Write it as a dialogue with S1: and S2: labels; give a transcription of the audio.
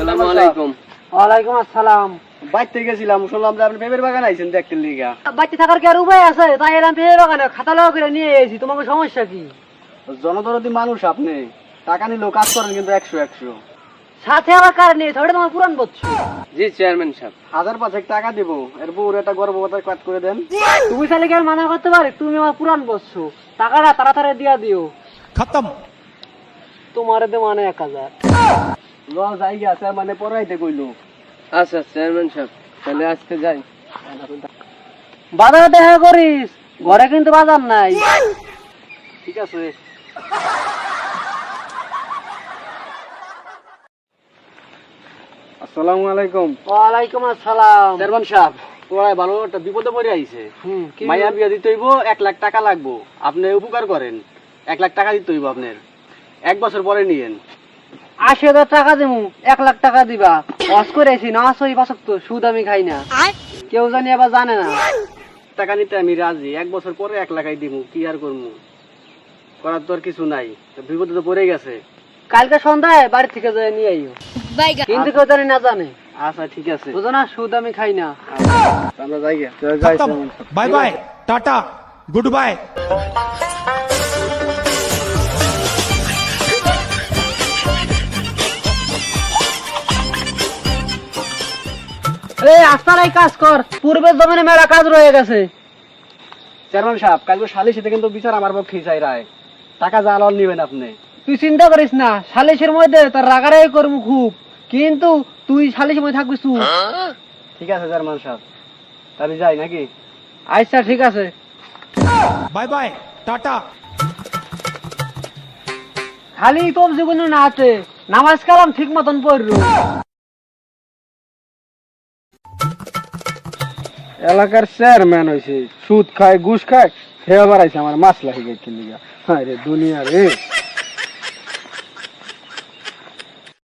S1: আসসালামু আলাইকুম।
S2: ওয়ালাইকুম আসসালাম।
S1: বাইতে গেছিলাম, শুনলাম যে আপনি পেঁপের বাগান আইছেন দেখতে লিগা।
S2: বাড়িতে থাকার কি আর উপায় আছে? তাই এলাম পেয়ে বাগানে খাতা লাগা করে নিয়ে এসেছি। তোমাকে সমস্যা কি?
S1: জনদরদি মানুষ আপনি, টাকা নিলেও কাজ করেন কিন্তু 100
S2: সাথে আবার কার নিয়ে থোড়ে তোমার পুরান বলছো?
S1: জি চেয়ারম্যান সাহেব, 1000 টাকা দিব, এর বউর একটা গর্ভবতী কাট করে দেন।
S2: তুমি চাইলে কি আর মানা করতে পারে? তুমি আমার পুরান বলছো, টাকাটা তাড়াতাড়ি দিয়া দিও।
S3: खत्म।
S2: তোমার দে মানে 1000
S1: ল জায়গা আছে মানে পড়াইতে কইলো। আচ্ছা চেয়ারম্যান সাহেব, তাহলে আজকে যাই।
S2: বাজারে দেখা করিস, ঘরে কিন্তু বাজার নাই।
S1: ঠিক আছে। আসসালামু আলাইকুম।
S2: ওয়ালাইকুম আসসালাম।
S1: চেয়ারম্যান সাহেব, তোরাই ভালো একটা বিপদে পড়ে আইছে।
S2: কি?
S1: মাইয়া বিয়া দিতে হইব, 1 লাখ টাকা লাগবো। আপনি উপকার করেন, 1 লাখ টাকা দিতে হইব আপনার। 1 বছর পরে নিয়েন।
S2: 80,000 টাকা দিমু, 1 লাখ টাকা দিবা। অস করেছি না সই বাসক তো সুদ আমি খাই না। কেউ জানি আবার জানে না।
S1: টাকা নিতে আমি রাজি, 1 বছর পরে 1 লাখাই দিব। কি আর করবো, করার তো আর কিছু নাই, বিপদে তো পড়ে গেছে।
S2: কালকে সন্ধ্যায় বাড়ি থেকে যায় নিয়ে আইও, কিন্তু কেউ জানি না জানে।
S1: আচ্ছা ঠিক আছে,
S2: বুঝো না, সুদ আমি খাই না।
S1: আমরা যাই গে।
S3: खत्म। Bye bye, tata, goodbye.
S2: এই আস্তারাই কাজ কর, পূর্বের জমিনে মেলা কাজ রয়ে গেছে।
S1: চেয়ারম্যান সাহেব, কালকে সালিশিতে কিন্তু বিচার আমার পক্ষে চাই রায়। টাকা যা লন নিবেন আপনি।
S2: তুই চিন্তা করিস না, সালিশের মধ্যে তোর রাগারাগি করবো খুব, কিন্তু তুই সালিশের মধ্যে থাকবি তুই।
S1: ঠিক আছে চেয়ারম্যান সাহেব, তাহলে যাই নাকি?
S2: আচ্ছা ঠিক আছে।
S3: Bye bye, tata.
S2: খালি তোর জীবনে না আছে, নামাজ কালাম ঠিক মতন পড়লো।
S1: এলাকার চেয়ারম্যান হয়েছে, সুদ খায় ঘুষ খায়, হে আবার আইছে আমার মাছ লাগি গেছে লিগা। হায় রে দুনিয়া রে।